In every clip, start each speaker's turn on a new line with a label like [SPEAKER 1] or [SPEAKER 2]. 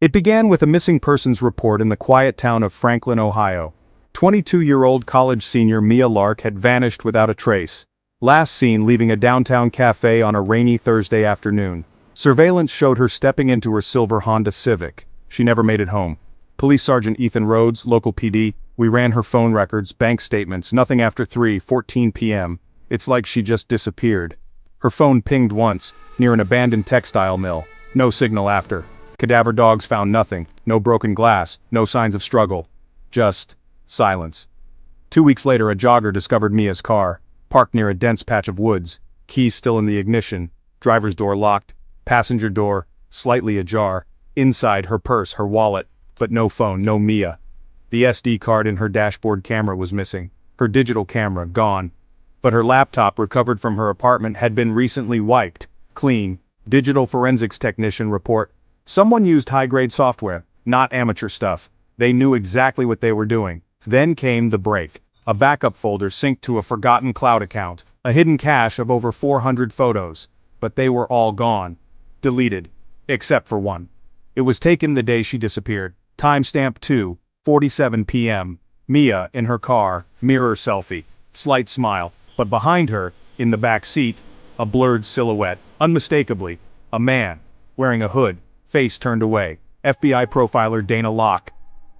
[SPEAKER 1] It began with a missing persons report in the quiet town of Franklin, Ohio. 22-year-old college senior Mia Lark had vanished without a trace. Last seen leaving a downtown cafe on a rainy Thursday afternoon. Surveillance showed her stepping into her silver Honda Civic. She never made it home. Police Sergeant Ethan Rhodes, local PD, we ran her phone records, bank statements, nothing after 3:14 p.m. It's like she just disappeared. Her phone pinged once, near an abandoned textile mill. No signal after. Cadaver dogs found nothing, no broken glass, no signs of struggle. Just silence. 2 weeks later, a jogger discovered Mia's car, parked near a dense patch of woods, keys still in the ignition, driver's door locked, passenger door slightly ajar, inside her purse, her wallet, but no phone, no Mia. The SD card in her dashboard camera was missing, her digital camera gone. But her laptop, recovered from her apartment, had been recently wiped clean. Digital forensics technician report. Someone used high-grade software, not amateur stuff. They knew exactly what they were doing. Then came the break. A backup folder synced to a forgotten cloud account. A hidden cache of over 400 photos. But they were all gone. Deleted. Except for one. It was taken the day she disappeared. Timestamp 2:47 p.m. Mia in her car, mirror selfie. Slight smile. But behind her, in the back seat, a blurred silhouette. Unmistakably, a man. Wearing a hood. Face turned away. FBI profiler Dana Locke.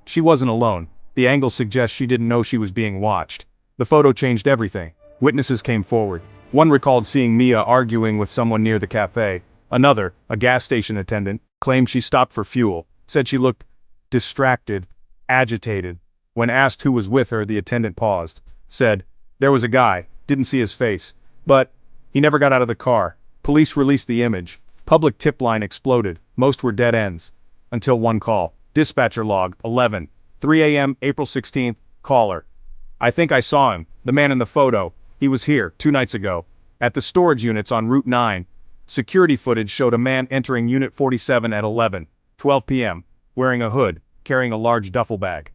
[SPEAKER 1] She wasn't alone. The angle suggests she didn't know she was being watched. The photo changed everything. Witnesses came forward. One recalled seeing Mia arguing with someone near the cafe. Another, a gas station attendant, claimed she stopped for fuel. Said she looked distracted, agitated. When asked who was with her, the attendant paused. Said, "There was a guy. Didn't see his face. But he never got out of the car." Police released the image. Public tip line exploded. Most were dead ends. Until one call. Dispatcher log, 11:03 a.m. April 16th, caller. "I think I saw him, the man in the photo. He was here 2 nights ago. At the storage units on Route 9. Security footage showed a man entering Unit 47 at 11:12 p.m., wearing a hood, carrying a large duffel bag.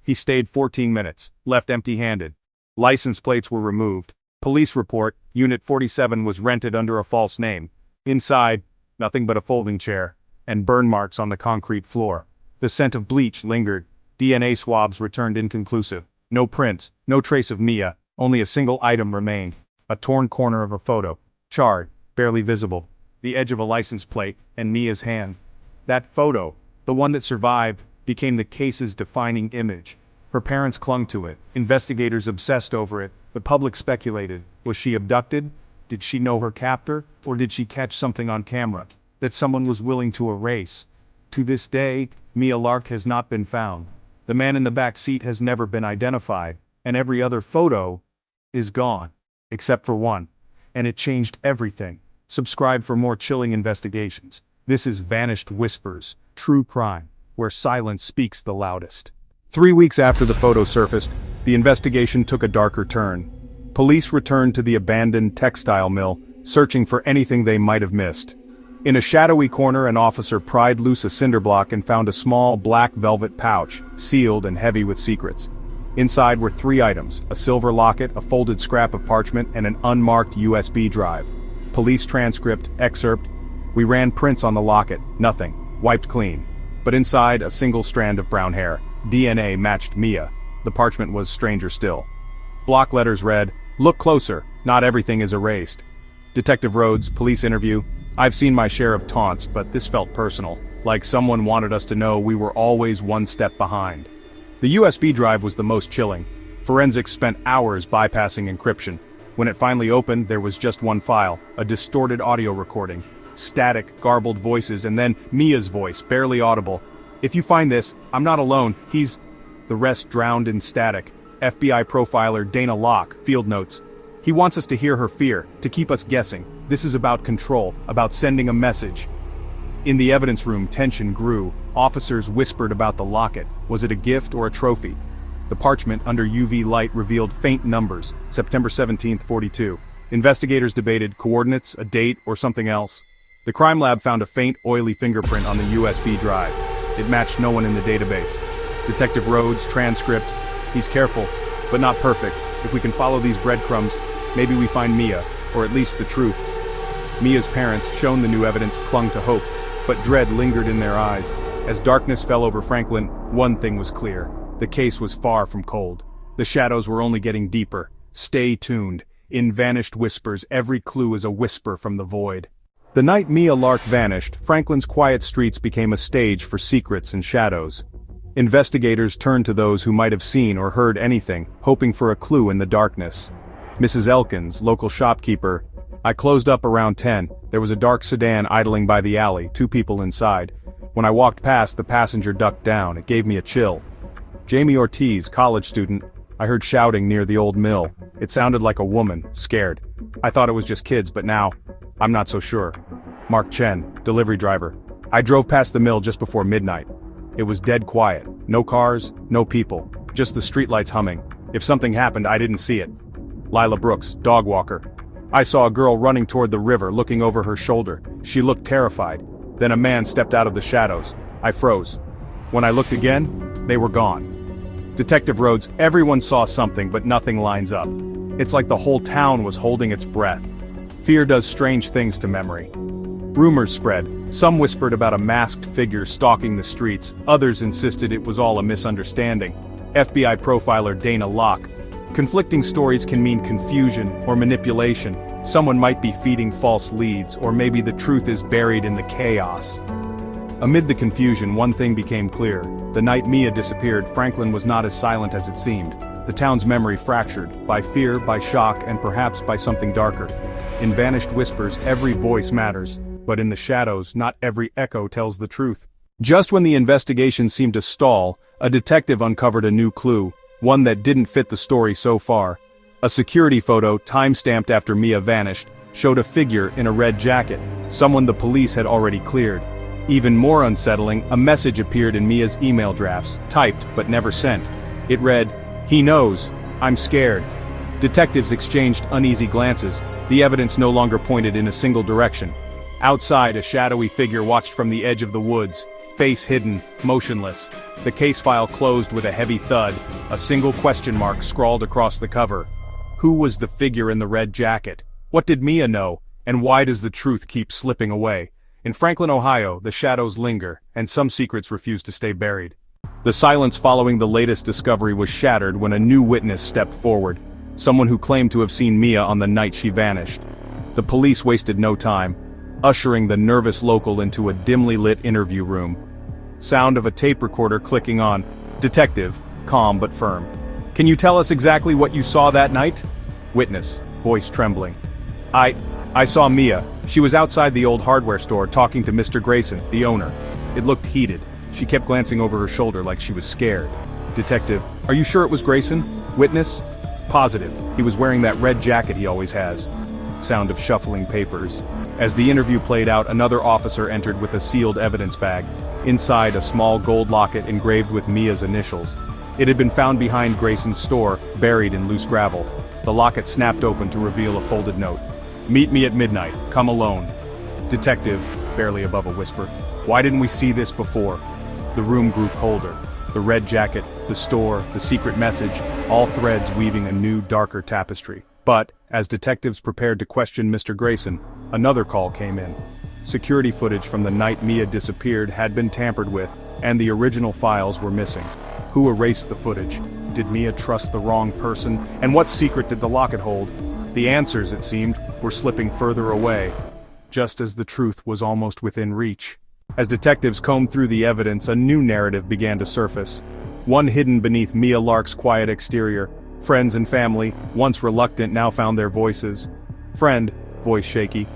[SPEAKER 1] He stayed 14 minutes, left empty-handed. License plates were removed. Police report, Unit 47 was rented under a false name. Inside, nothing but a folding chair, and burn marks on the concrete floor. The scent of bleach lingered. DNA swabs returned inconclusive. No prints, no trace of Mia, only a single item remained. A torn corner of a photo. Charred, barely visible. The edge of a license plate, and Mia's hand. That photo, the one that survived, became the case's defining image. Her parents clung to it. Investigators obsessed over it. The public speculated. Was she abducted? Did she know her captor? Or did she catch something on camera that someone was willing to erase? To this day, Mia Lark has not been found. The man in the back seat has never been identified, and every other photo is gone, except for one. And it changed everything. Subscribe for more chilling investigations. This is Vanished Whispers, True Crime, where silence speaks the loudest. 3 weeks after the photo surfaced, the investigation took a darker turn. Police returned to the abandoned textile mill, searching for anything they might have missed. In a shadowy corner, an officer pried loose a cinder block and found a small black velvet pouch, sealed and heavy with secrets. Inside were 3 items: a silver locket, a folded scrap of parchment, and an unmarked USB drive. Police transcript, excerpt. We ran prints on the locket, nothing, wiped clean. But inside, a single strand of brown hair. DNA matched Mia. The parchment was stranger still. Block letters read, "Look closer, not everything is erased." Detective Rhodes, police interview. "I've seen my share of taunts, but this felt personal, like someone wanted us to know we were always one step behind." The USB drive was the most chilling. Forensics spent hours bypassing encryption. When it finally opened, there was just one file, a distorted audio recording. Static, garbled voices, and then Mia's voice, barely audible. "If you find this, I'm not alone, he's..." The rest drowned in static. FBI profiler Dana Locke, field notes. "He wants us to hear her fear, to keep us guessing. This is about control, about sending a message." In the evidence room, tension grew. Officers whispered about the locket. Was it a gift or a trophy? The parchment under UV light revealed faint numbers, September 17th, 42. Investigators debated coordinates, a date, or something else. The crime lab found a faint, oily fingerprint on the USB drive. It matched no one in the database. Detective Rhodes, transcript. "He's careful, but not perfect. If we can follow these breadcrumbs, maybe we find Mia, or at least the truth." Mia's parents, shown the new evidence, clung to hope, but dread lingered in their eyes. As darkness fell over Franklin, one thing was clear. The case was far from cold. The shadows were only getting deeper. Stay tuned. In Vanished Whispers, every clue is a whisper from the void. The night Mia Lark vanished, Franklin's quiet streets became a stage for secrets and shadows. Investigators turned to those who might have seen or heard anything, hoping for a clue in the darkness. Mrs. Elkins, local shopkeeper. I closed up around 10. There was a dark sedan idling by the alley, 2 people inside. When I walked past, the passenger ducked down. It gave me a chill. Jamie Ortiz, college student. I heard shouting near the old mill. It sounded like a woman, scared. I thought it was just kids, but now, I'm not so sure. Mark Chen, delivery driver. I drove past the mill just before midnight. It was dead quiet. No cars, no people. Just the streetlights humming. If something happened, I didn't see it. Lila Brooks, dog walker. I saw a girl running toward the river, looking over her shoulder. She looked terrified. Then a man stepped out of the shadows. I froze. When I looked again, they were gone. Detective Rhodes, everyone saw something, but nothing lines up. It's like the whole town was holding its breath. Fear does strange things to memory. Rumors spread. Some whispered about a masked figure stalking the streets. Others insisted it was all a misunderstanding. FBI profiler Dana Locke. Conflicting stories can mean confusion or manipulation. Someone might be feeding false leads, or maybe the truth is buried in the chaos. Amid the confusion, one thing became clear. The night Mia disappeared, Franklin was not as silent as it seemed. The town's memory fractured, by fear, by shock, and perhaps by something darker. In Vanished Whispers, every voice matters, but in the shadows, not every echo tells the truth. Just when the investigation seemed to stall, a detective uncovered a new clue, one that didn't fit the story so far. A security photo, time-stamped after Mia vanished, showed a figure in a red jacket, someone the police had already cleared. Even more unsettling, a message appeared in Mia's email drafts, typed but never sent. It read, "He knows. I'm scared." Detectives exchanged uneasy glances. The evidence no longer pointed in a single direction. Outside, a shadowy figure watched from the edge of the woods, face hidden, motionless. The case file closed with a heavy thud, a single question mark scrawled across the cover. Who was the figure in the red jacket? What did Mia know? And why does the truth keep slipping away? In Franklin, Ohio, the shadows linger, and some secrets refuse to stay buried. The silence following the latest discovery was shattered when a new witness stepped forward, someone who claimed to have seen Mia on the night she vanished. The police wasted no time, ushering the nervous local into a dimly lit interview room. Sound of a tape recorder clicking on. Detective, calm but firm. Can you tell us exactly what you saw that night? Witness, voice trembling. I saw Mia. She was outside the old hardware store talking to Mr. Grayson, the owner. It looked heated. She kept glancing over her shoulder like she was scared. Detective, are you sure it was Grayson? Witness? Positive. He was wearing that red jacket he always has. Sound of shuffling papers. As the interview played out, another officer entered with a sealed evidence bag. Inside, a small gold locket engraved with Mia's initials. It had been found behind Grayson's store, buried in loose gravel. The locket snapped open to reveal a folded note. Meet me at midnight. Come alone. Detective, barely above a whisper. Why didn't we see this before? The room grew colder. The red jacket, the store, the secret message, all threads weaving a new, darker tapestry. But, as detectives prepared to question Mr. Grayson, another call came in. Security footage from the night Mia disappeared had been tampered with, and the original files were missing. Who erased the footage? Did Mia trust the wrong person? And what secret did the locket hold? The answers, it seemed, were slipping further away, just as the truth was almost within reach. As detectives combed through the evidence, a new narrative began to surface. One hidden beneath Mia Lark's quiet exterior. Friends and family, once reluctant, now found their voices. Friend, voice shaky.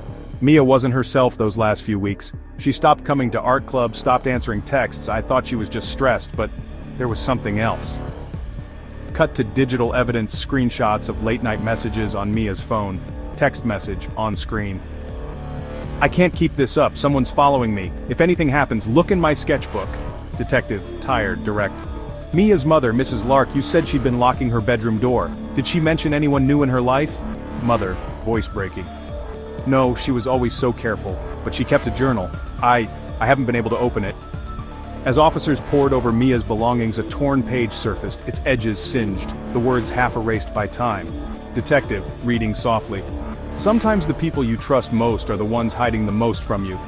[SPEAKER 1] Mia wasn't herself those last few weeks. She stopped coming to art clubs, stopped answering texts. I thought she was just stressed, but there was something else. Cut to digital evidence, screenshots of late-night messages on Mia's phone. Text message on screen. I can't keep this up, someone's following me. If anything happens, look in my sketchbook. Detective, tired, direct. Mia's mother, Mrs. Lark, you said she'd been locking her bedroom door. Did she mention anyone new in her life? Mother, voice breaking. No, she was always so careful, but she kept a journal. I haven't been able to open it. As officers pored over Mia's belongings, a torn page surfaced, its edges singed, the words half erased by time. Detective, reading softly. Sometimes the people you trust most are the ones hiding the most from you.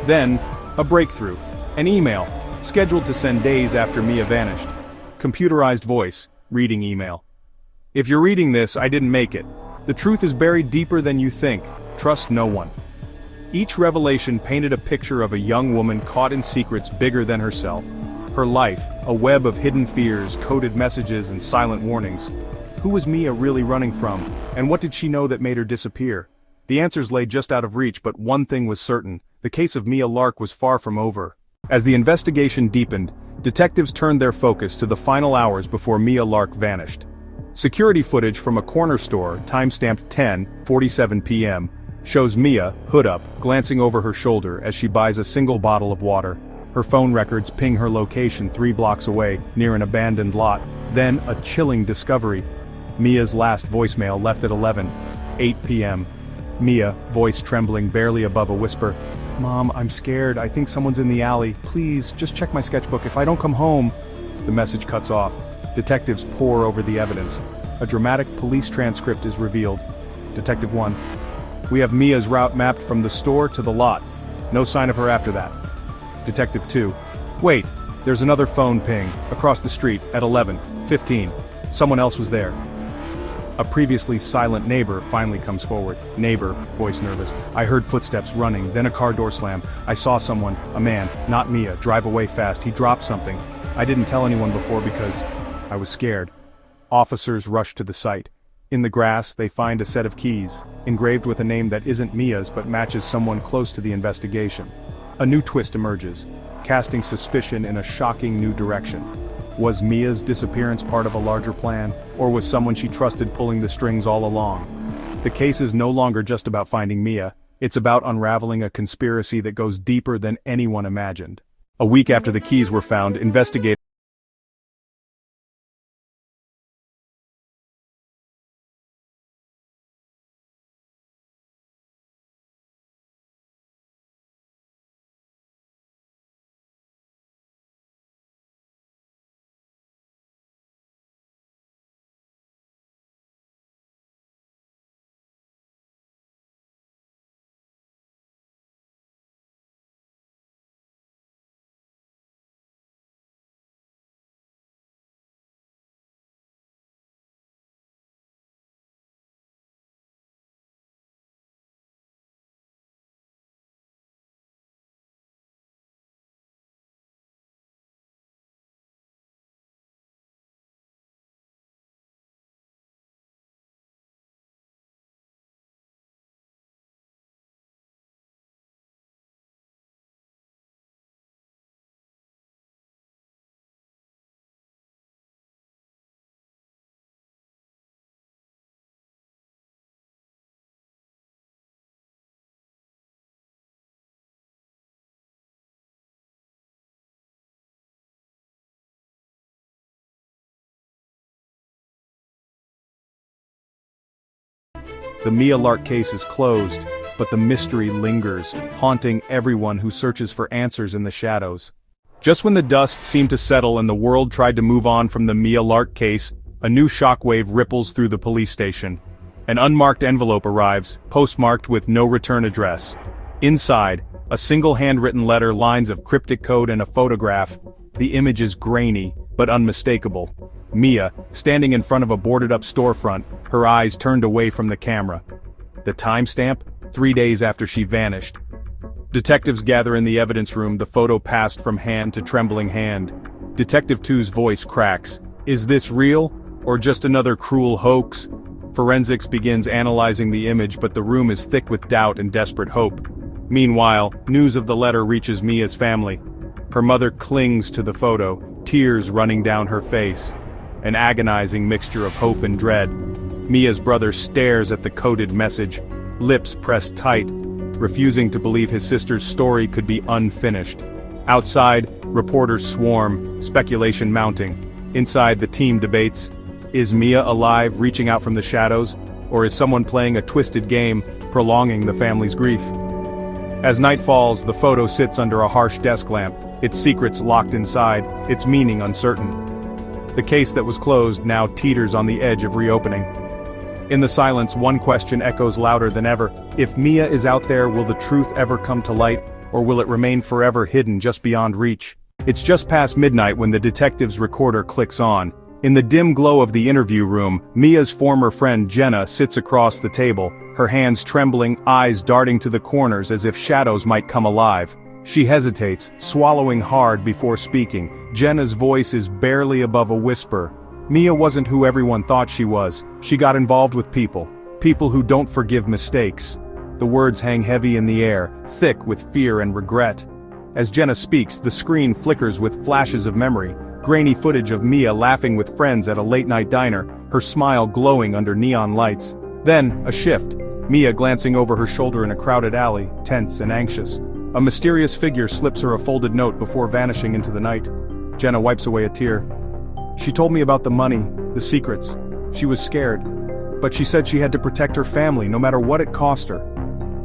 [SPEAKER 1] Then, a breakthrough. An email. Scheduled to send days after Mia vanished. Computerized voice, reading email. If you're reading this, I didn't make it. The truth is buried deeper than you think. Trust no one. Each revelation painted a picture of a young woman caught in secrets bigger than herself. Her life, a web of hidden fears, coded messages, and silent warnings. Who was Mia really running from, and what did she know that made her disappear? The answers lay just out of reach, but one thing was certain: the case of Mia Lark was far from over. As the investigation deepened, detectives turned their focus to the final hours before Mia Lark vanished. Security footage from a corner store, timestamped 10:47 p.m., shows Mia, hood up, glancing over her shoulder as she buys a single bottle of water. Her phone records ping her location 3 blocks away, near an abandoned lot. Then, a chilling discovery. Mia's last voicemail left at 11:08 p.m. Mia, voice trembling barely above a whisper. "Mom, I'm scared. I think someone's in the alley. Please, just check my sketchbook. If I don't come home..." The message cuts off. Detectives pore over the evidence. A dramatic police transcript is revealed. Detective 1. "We have Mia's route mapped from the store to the lot. No sign of her after that." Detective 2. "Wait, there's another phone ping, across the street, at 11:15. Someone else was there." A previously silent neighbor finally comes forward. Neighbor, voice nervous. "I heard footsteps running, then a car door slam. I saw someone, a man, not Mia, drive away fast. He dropped something. I didn't tell anyone before because I was scared." Officers rush to the site. In the grass, they find a set of keys, engraved with a name that isn't Mia's but matches someone close to the investigation. A new twist emerges, casting suspicion in a shocking new direction. Was Mia's disappearance part of a larger plan, or was someone she trusted pulling the strings all along? The case is no longer just about finding Mia, it's about unraveling a conspiracy that goes deeper than anyone imagined. A week after the keys were found, investigators The Mia Lark case is closed, but the mystery lingers, haunting everyone who searches for answers in the shadows. Just when the dust seemed to settle and the world tried to move on from the Mia Lark case, a new shockwave ripples through the police station. An unmarked envelope arrives, postmarked with no return address. Inside, a single handwritten letter, lines of cryptic code, and a photograph. The image is grainy, but unmistakable. Mia, standing in front of a boarded-up storefront, her eyes turned away from the camera. The timestamp? 3 days after she vanished. Detectives gather in the evidence room, the photo passed from hand to trembling hand. Detective 2's voice cracks. Is this real, or just another cruel hoax? Forensics begins analyzing the image, but the room is thick with doubt and desperate hope. Meanwhile, news of the letter reaches Mia's family. Her mother clings to the photo, tears running down her face. An agonizing mixture of hope and dread. Mia's brother stares at the coded message, lips pressed tight, refusing to believe his sister's story could be unfinished. Outside, reporters swarm, speculation mounting. Inside, the team debates. Is Mia alive, reaching out from the shadows, or is someone playing a twisted game, prolonging the family's grief? As night falls, the photo sits under a harsh desk lamp, its secrets locked inside, its meaning uncertain. The case that was closed now teeters on the edge of reopening. In the silence, one question echoes louder than ever. If Mia is out there, will the truth ever come to light, or will it remain forever hidden just beyond reach? It's just past midnight when the detective's recorder clicks on. In the dim glow of the interview room, Mia's former friend Jenna sits across the table, her hands trembling, eyes darting to the corners as if shadows might come alive. She hesitates, swallowing hard before speaking. Jenna's voice is barely above a whisper. Mia wasn't who everyone thought she was. She got involved with people who don't forgive mistakes. The words hang heavy in the air, thick with fear and regret. As Jenna speaks, the screen flickers with flashes of memory, grainy footage of Mia laughing with friends at a late-night diner, her smile glowing under neon lights. Then, a shift. Mia glancing over her shoulder in a crowded alley, tense and anxious. A mysterious figure slips her a folded note before vanishing into the night. Jenna wipes away a tear. She told me about the money, the secrets. She was scared. But she said she had to protect her family, no matter what it cost her.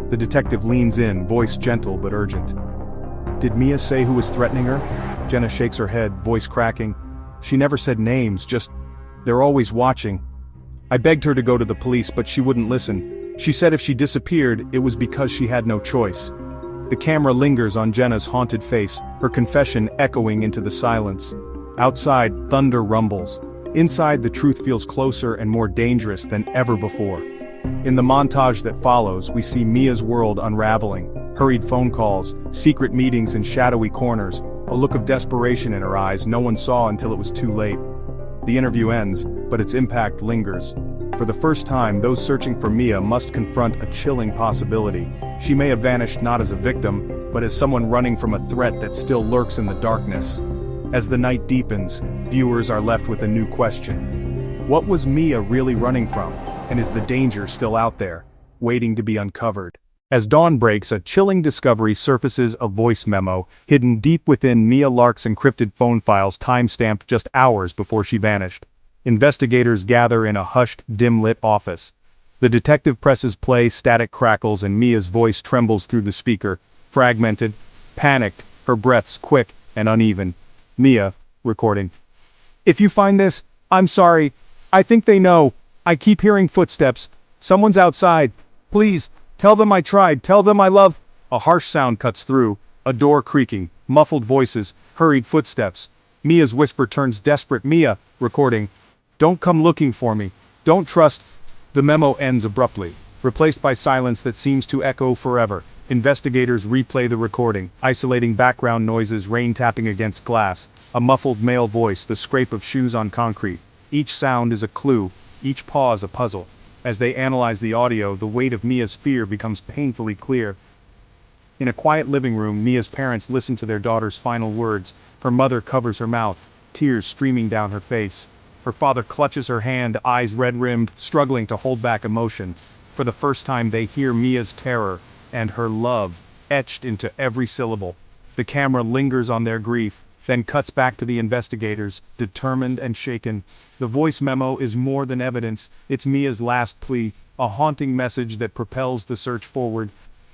[SPEAKER 1] The detective leans in, voice gentle but urgent. Did Mia say who was threatening her? Jenna shakes her head, voice cracking. She never said names, just, they're always watching. I begged her to go to the police, but she wouldn't listen. She said if she disappeared, it was because she had no choice. The camera lingers on Jenna's haunted face, her confession echoing into the silence. Outside, thunder rumbles. Inside, the truth feels closer and more dangerous than ever before. In the montage that follows, we see Mia's world unraveling. Hurried phone calls, secret meetings in shadowy corners, a look of desperation in her eyes no one saw until it was too late. The interview ends, but its impact lingers. For the first time, those searching for Mia must confront a chilling possibility. She may have vanished not as a victim, but as someone running from a threat that still lurks in the darkness. As the night deepens, viewers are left with a new question. What was Mia really running from? And is the danger still out there, waiting to be uncovered? As dawn breaks, a chilling discovery surfaces: a voice memo, hidden deep within Mia Lark's encrypted phone files, time-stamped just hours before she vanished. Investigators gather in a hushed, dim-lit office. The detective presses play, static crackles, and Mia's voice trembles through the speaker, fragmented, panicked, her breaths quick and uneven. Mia, recording. If you find this, I'm sorry. I think they know. I keep hearing footsteps. Someone's outside. Please, tell them I tried. Tell them I love. A harsh sound cuts through, a door creaking, muffled voices, hurried footsteps. Mia's whisper turns desperate. Mia, recording. Don't come looking for me. Don't trust. The memo ends abruptly, replaced by silence that seems to echo forever. Investigators replay the recording, isolating background noises, rain tapping against glass, a muffled male voice, the scrape of shoes on concrete. Each sound is a clue, each pause a puzzle. As they analyze the audio, the weight of Mia's fear becomes painfully clear. In a quiet living room, Mia's parents listen to their daughter's final words. Her mother covers her mouth, tears streaming down her face. Her father clutches her hand, eyes red-rimmed, struggling to hold back emotion. For the first time they hear Mia's terror and her love etched into every syllable. The camera lingers on their grief, then cuts back to the investigators, determined and shaken. The voice memo is more than evidence, it's Mia's last plea, a haunting message that propels the search forward.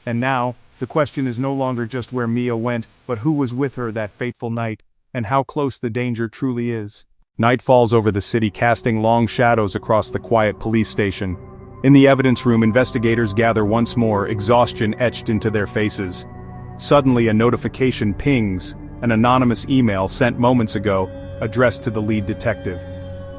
[SPEAKER 1] And now, the question is no longer just where Mia went, but who was with her that fateful night, and how close the danger truly is. Night falls over the city, casting long shadows across the quiet police station. In the evidence room, investigators gather once more, exhaustion etched into their faces. Suddenly, a notification pings, an anonymous email sent moments ago, addressed to the lead detective.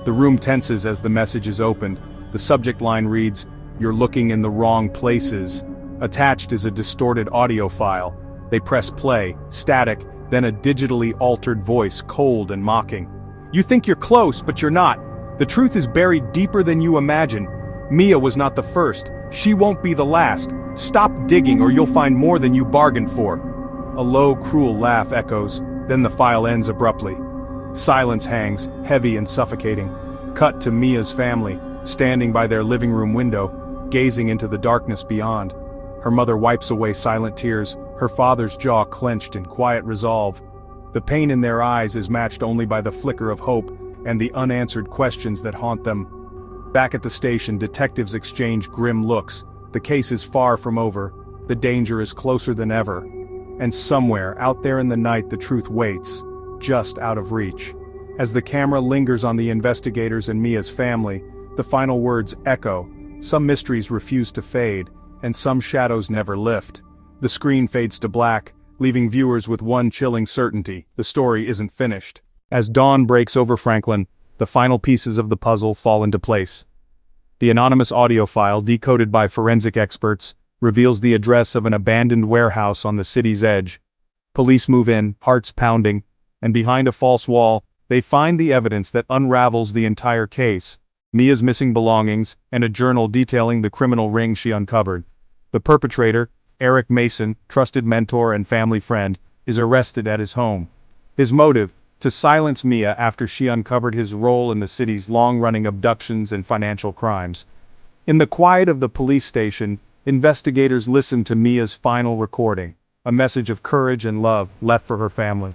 [SPEAKER 1] The room tenses as the message is opened. The subject line reads, "You're looking in the wrong places." Attached is a distorted audio file. They press play, static, then a digitally altered voice, cold and mocking. "You think you're close, but you're not. The truth is buried deeper than you imagine. Mia was not the first. She won't be the last. Stop digging or you'll find more than you bargained for." A low, cruel laugh echoes, then the file ends abruptly. Silence hangs, heavy and suffocating. Cut to Mia's family, standing by their living room window, gazing into the darkness beyond. Her mother wipes away silent tears, her father's jaw clenched in quiet resolve. The pain in their eyes is matched only by the flicker of hope and the unanswered questions that haunt them. Back at the station, detectives exchange grim looks. The case is far from over. The danger is closer than ever. And somewhere, out there in the night, the truth waits, just out of reach. As the camera lingers on the investigators and Mia's family, the final words echo. Some mysteries refuse to fade, and some shadows never lift. The screen fades to black, leaving viewers with one chilling certainty: the story isn't finished. As dawn breaks over Franklin, the final pieces of the puzzle fall into place. The anonymous audio file, decoded by forensic experts, reveals the address of an abandoned warehouse on the city's edge. Police move in, hearts pounding, and behind a false wall, they find the evidence that unravels the entire case: Mia's missing belongings, and a journal detailing the criminal ring she uncovered. The perpetrator, Eric Mason, trusted mentor and family friend, is arrested at his home. His motive: to silence Mia after she uncovered his role in the city's long-running abductions and financial crimes. In the quiet of the police station, investigators listen to Mia's final recording, a message of courage and love left for her family.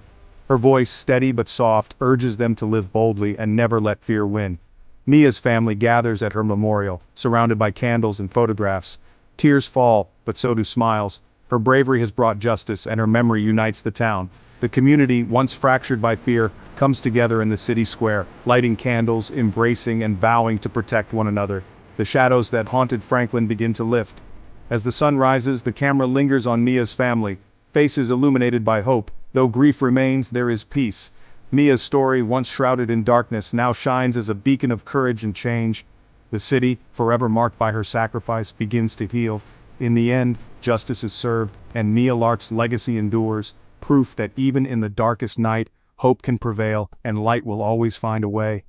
[SPEAKER 1] Her voice, steady but soft, urges them to live boldly and never let fear win. Mia's family gathers at her memorial, surrounded by candles and photographs. Tears fall, but so do smiles. Her bravery has brought justice, and her memory unites the town. The community, once fractured by fear, comes together in the city square, lighting candles, embracing and vowing to protect one another. The shadows that haunted Franklin begin to lift. As the sun rises, the camera lingers on Mia's family, faces illuminated by hope. Though grief remains, there is peace. Mia's story, once shrouded in darkness, now shines as a beacon of courage and change. The city, forever marked by her sacrifice, begins to heal. In the end, justice is served, and Mia Lark's legacy endures, proof that even in the darkest night, hope can prevail, and light will always find a way.